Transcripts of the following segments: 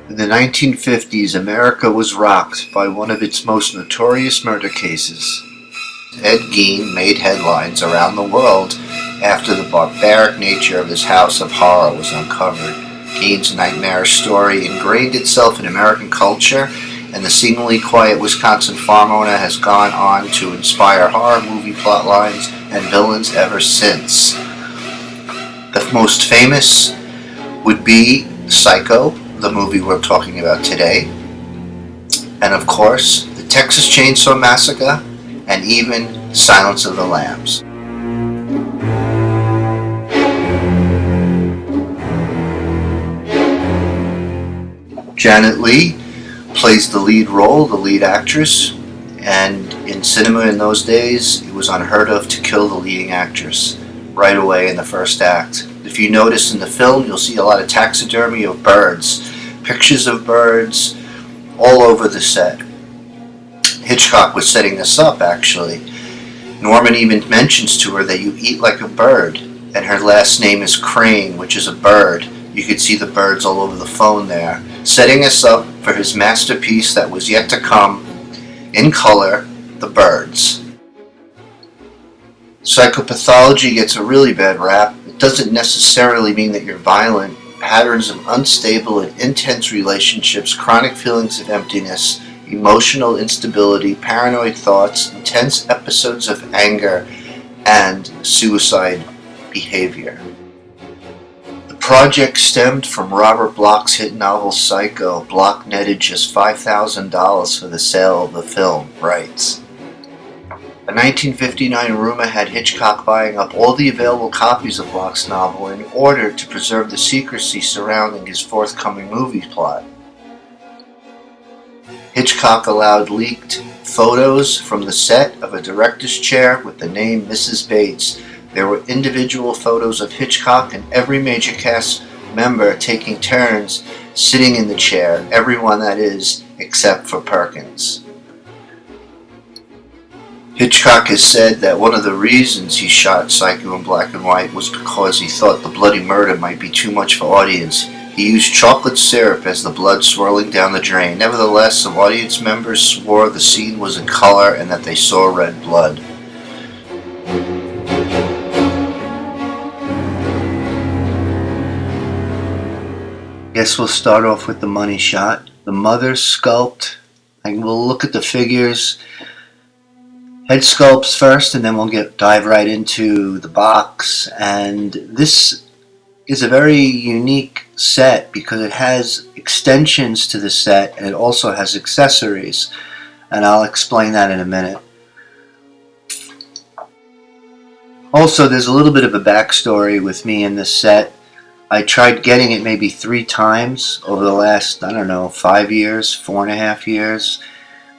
In the 1950s, America was rocked by one of its most notorious murder cases. Ed Gein made headlines around the world after the barbaric nature of his house of horror was uncovered. Gein's nightmarish story ingrained itself in American culture, and the seemingly quiet Wisconsin farm owner has gone on to inspire horror movie plotlines and villains ever since. The most famous would be Psycho, the movie we're talking about today, and of course, the Texas Chainsaw Massacre, and even Silence of the Lambs. Janet Leigh plays the lead role, the lead actress, and in cinema in those days, it was unheard of to kill the leading actress right away in the first act. If you notice in the film, you'll see a lot of taxidermy of birds, pictures of birds all over the set. Hitchcock was setting this up, actually. Norman even mentions to her that you eat like a bird, and her last name is Crane, which is a bird. You could see the birds all over the phone there, setting us up for his masterpiece that was yet to come, in color, The Birds. Psychopathology gets a really bad rap. It doesn't necessarily mean that you're violent. Patterns of unstable and intense relationships, chronic feelings of emptiness, emotional instability, paranoid thoughts, intense episodes of anger, and suicide behavior. The project stemmed from Robert Bloch's hit novel Psycho. Bloch netted just $5,000 for the sale of the film rights. A 1959 rumor had Hitchcock buying up all the available copies of Bloch's novel in order to preserve the secrecy surrounding his forthcoming movie plot. Hitchcock allowed leaked photos from the set of a director's chair with the name Mrs. Bates. There were individual photos of Hitchcock and every major cast member taking turns sitting in the chair, everyone that is, except for Perkins. Hitchcock has said that one of the reasons he shot Psycho in black and white was because he thought the bloody murder might be too much for audience. He used chocolate syrup as the blood swirling down the drain. Nevertheless, some audience members swore the scene was in color and that they saw red blood. Guess we'll start off with the money shot. The mother sculpt, and we'll look at the figures. Head sculpts first, and then we'll dive right into the box. And this is a very unique set because it has extensions to the set, and it also has accessories. And I'll explain that in a minute. Also, there's a little bit of a backstory with me in this set. I tried getting it maybe 3 times over the last, 5 years, 4.5 years.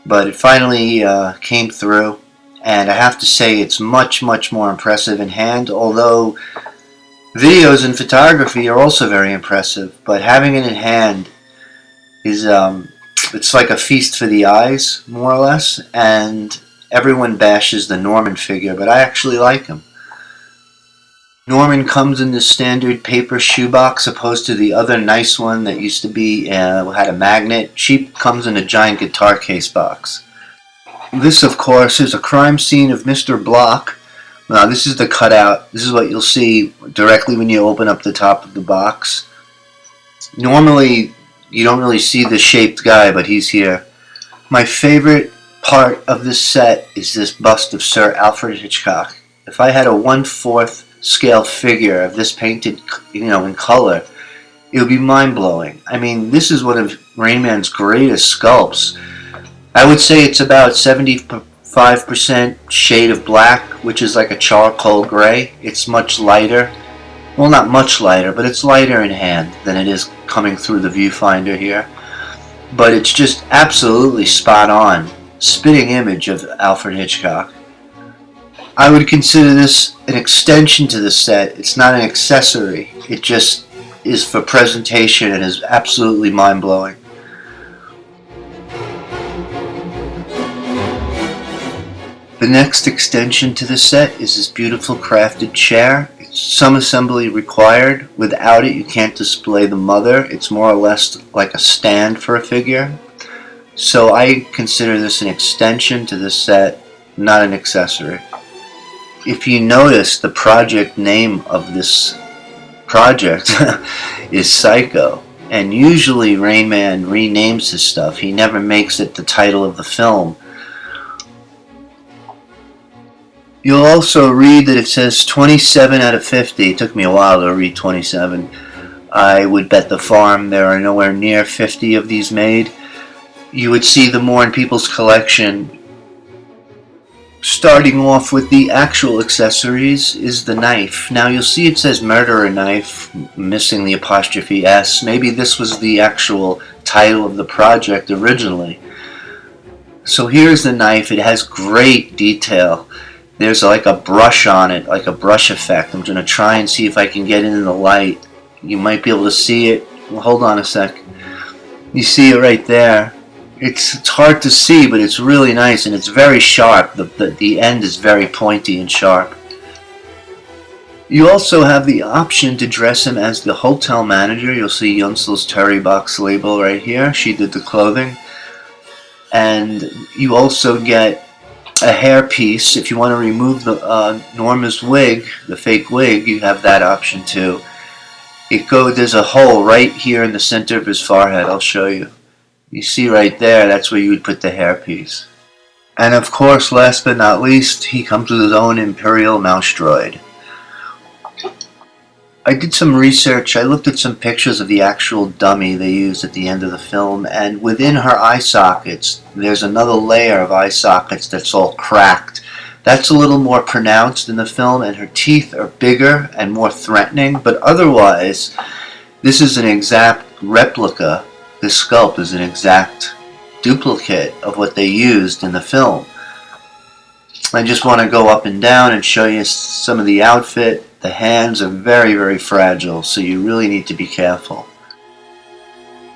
But it finally came through. And I have to say it's much, much more impressive in hand, although videos and photography are also very impressive. But having it in hand is, it's like a feast for the eyes, more or less. And everyone bashes the Norman figure, but I actually like him. Norman comes in the standard paper shoebox opposed to the other nice one that used to be, had a magnet. She comes in a giant guitar case box. This, of course, is a crime scene of Mr. Bloch. Now, this is the cutout. This is what you'll see directly when you open up the top of the box. Normally, you don't really see the shaped guy, but he's here. My favorite part of this set is this bust of Sir Alfred Hitchcock. If I had a 1/4 scale figure of this painted, in color, it would be mind-blowing. I mean, this is one of Rainman's greatest sculpts. I would say it's about 70% 5% shade of black, which is like a charcoal gray. It's much lighter. Well, not much lighter, but it's lighter in hand than it is coming through the viewfinder here. But it's just absolutely spot on. Spitting image of Alfred Hitchcock. I would consider this an extension to the set. It's not an accessory. It just is for presentation and is absolutely mind-blowing. The next extension to the set is this beautiful crafted chair. It's some assembly required. Without it, you can't display the mother. It's more or less like a stand for a figure. So I consider this an extension to the set, not an accessory. If you notice, the project name of this project is Psycho. And usually Rainman renames his stuff. He never makes it the title of the film. You'll also read that it says 27 out of 50. It took me a while to read 27. I would bet the farm there are nowhere near 50 of these made. You would see them more in people's collection. Starting off with the actual accessories is the knife. Now you'll see it says murderer knife, missing the apostrophe S. Maybe this was the actual title of the project originally. So here's the knife. It has great detail. There's like a brush on it, like a brush effect. I'm going to try and see if I can get it in the light. You might be able to see it. Well, hold on a sec. You see it right there. It's hard to see, but it's really nice, and it's very sharp. The end is very pointy and sharp. You also have the option to dress him as the hotel manager. You'll see Yunsel's Terry Box label right here. She did the clothing. And you also get a hairpiece. If you want to remove the Norma's wig, the fake wig, you have that option too. There's a hole right here in the center of his forehead. I'll show you. You see right there, that's where you would put the hairpiece. And of course, last but not least, he comes with his own Imperial mouse droid. I did some research. I looked at some pictures of the actual dummy they used at the end of the film, and within her eye sockets, there's another layer of eye sockets that's all cracked. That's a little more pronounced in the film, and her teeth are bigger and more threatening, but otherwise, this is an exact replica. This sculpt is an exact duplicate of what they used in the film. I just want to go up and down and show you some of the outfit. The hands are very, very fragile, so you really need to be careful.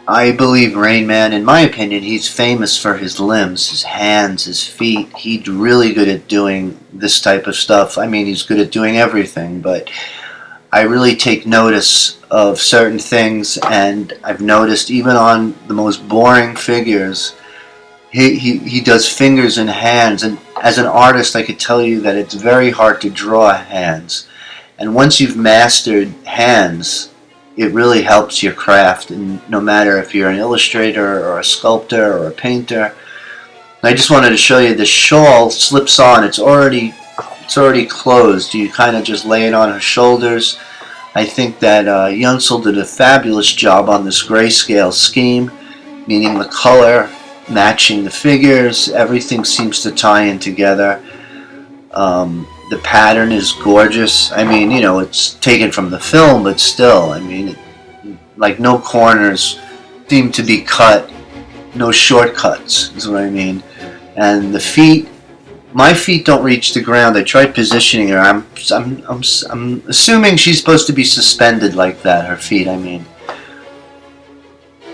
I believe Rainman, in my opinion, he's famous for his limbs, his hands, his feet. He's really good at doing this type of stuff. I mean, he's good at doing everything, but I really take notice of certain things, and I've noticed even on the most boring figures, he does fingers and hands, and as an artist I could tell you that it's very hard to draw hands. And once you've mastered hands, it really helps your craft, and no matter if you're an illustrator or a sculptor or a painter. I just wanted to show you the shawl slips on. It's already closed. You kind of just lay it on her shoulders. I think that Yunsel did a fabulous job on this grayscale scheme, meaning the color matching the figures. Everything seems to tie in together. The pattern is gorgeous. I mean, you know, it's taken from the film, but still, I mean, like no corners seem to be cut, no shortcuts is what I mean. And the feet, my feet don't reach the ground. I tried positioning her. I'm assuming she's supposed to be suspended like that, her feet, I mean.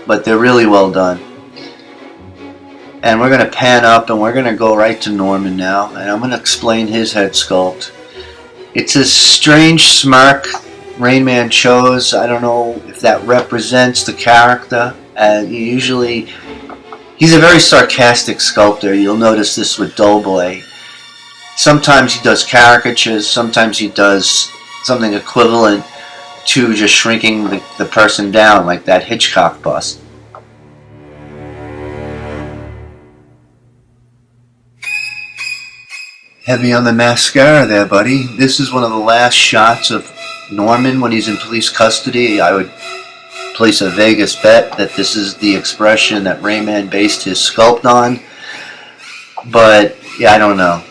But they're really well done. And we're going to pan up and we're going to go right to Norman now, and I'm going to explain his head sculpt. It's a strange smirk Rainman chose. I don't know if that represents the character. Usually, he's a very sarcastic sculptor. You'll notice this with Doughboy. Sometimes he does caricatures, sometimes he does something equivalent to just shrinking the person down, like that Hitchcock bust. Heavy on the mascara there, buddy. This is one of the last shots of Norman when he's in police custody. I would place a Vegas bet that this is the expression that Rainman based his sculpt on. But Yeah, I don't know.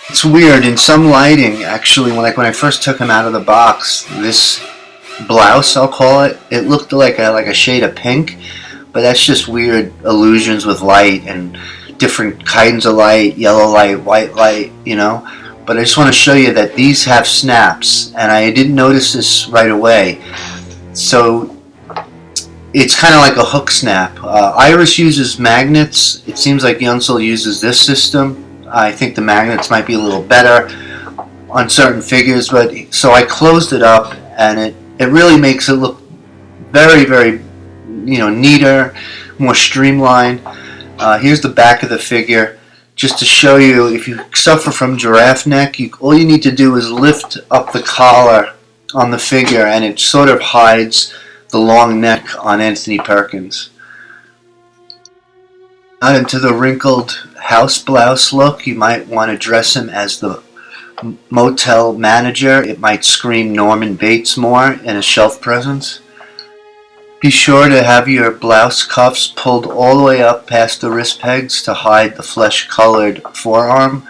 It's weird. In some lighting, actually, when I first took him out of the box, this blouse, I'll call it, it looked like a shade of pink, but that's just weird illusions with light and different kinds of light, yellow light, white light, you know. But I just want to show you that these have snaps, and I didn't notice this right away. So it's kind of like a hook snap. Iris uses magnets. It seems like Yunsel uses this system. I think the magnets might be a little better on certain figures, but so I closed it up, and it really makes it look very, very, neater, more streamlined. Here's the back of the figure, just to show you. If you suffer from giraffe neck, all you need to do is lift up the collar on the figure, and it sort of hides the long neck on Anthony Perkins. Not into the wrinkled house blouse look. You might want to dress him as the motel manager. It might scream Norman Bates more in a shelf presence. Be sure to have your blouse cuffs pulled all the way up past the wrist pegs to hide the flesh-colored forearm.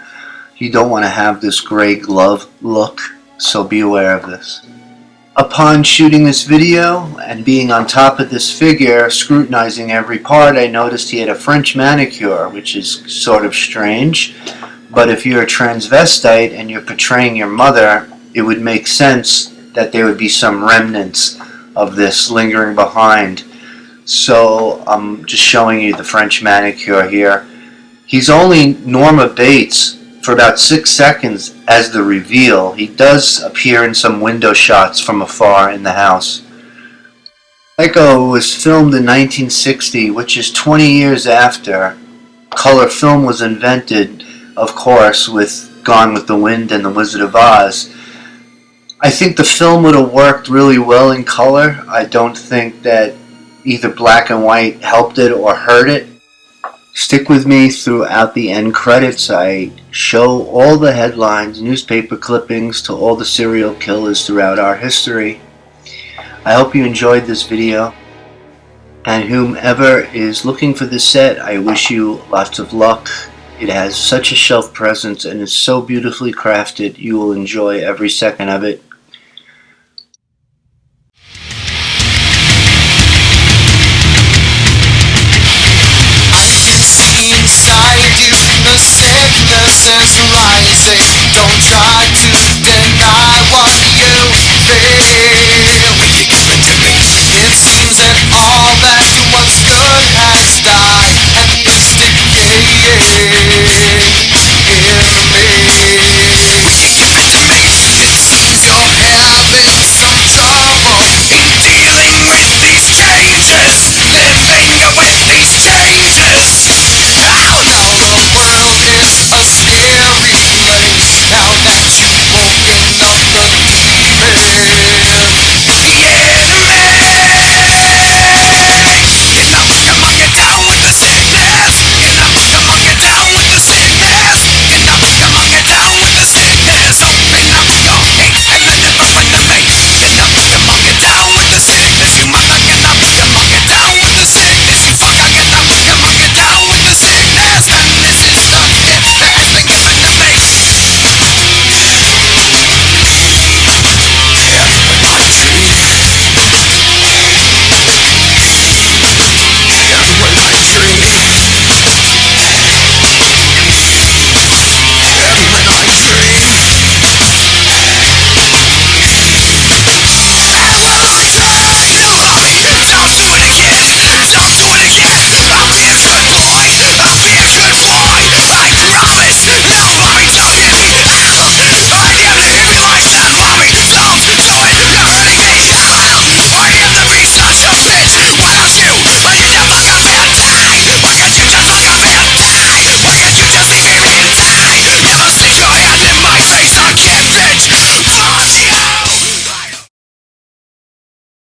You don't want to have this gray glove look, so be aware of this. Upon shooting this video and being on top of this figure, scrutinizing every part, I noticed he had a French manicure, which is sort of strange. But if you're a transvestite and you're portraying your mother, it would make sense that there would be some remnants of this lingering behind. So I'm just showing you the French manicure here. He's only Norma Bates for about 6 seconds as the reveal. He does appear in some window shots from afar in the house. Psycho was filmed in 1960, which is 20 years after color film was invented, of course, with Gone with the Wind and The Wizard of Oz. I think the film would have worked really well in color. I don't think that either black and white helped it or hurt it. Stick with me throughout the end credits. I show all the headlines, newspaper clippings to all the serial killers throughout our history. I hope you enjoyed this video. And whomever is looking for this set, I wish you lots of luck. It has such a shelf presence and is so beautifully crafted. You will enjoy every second of it.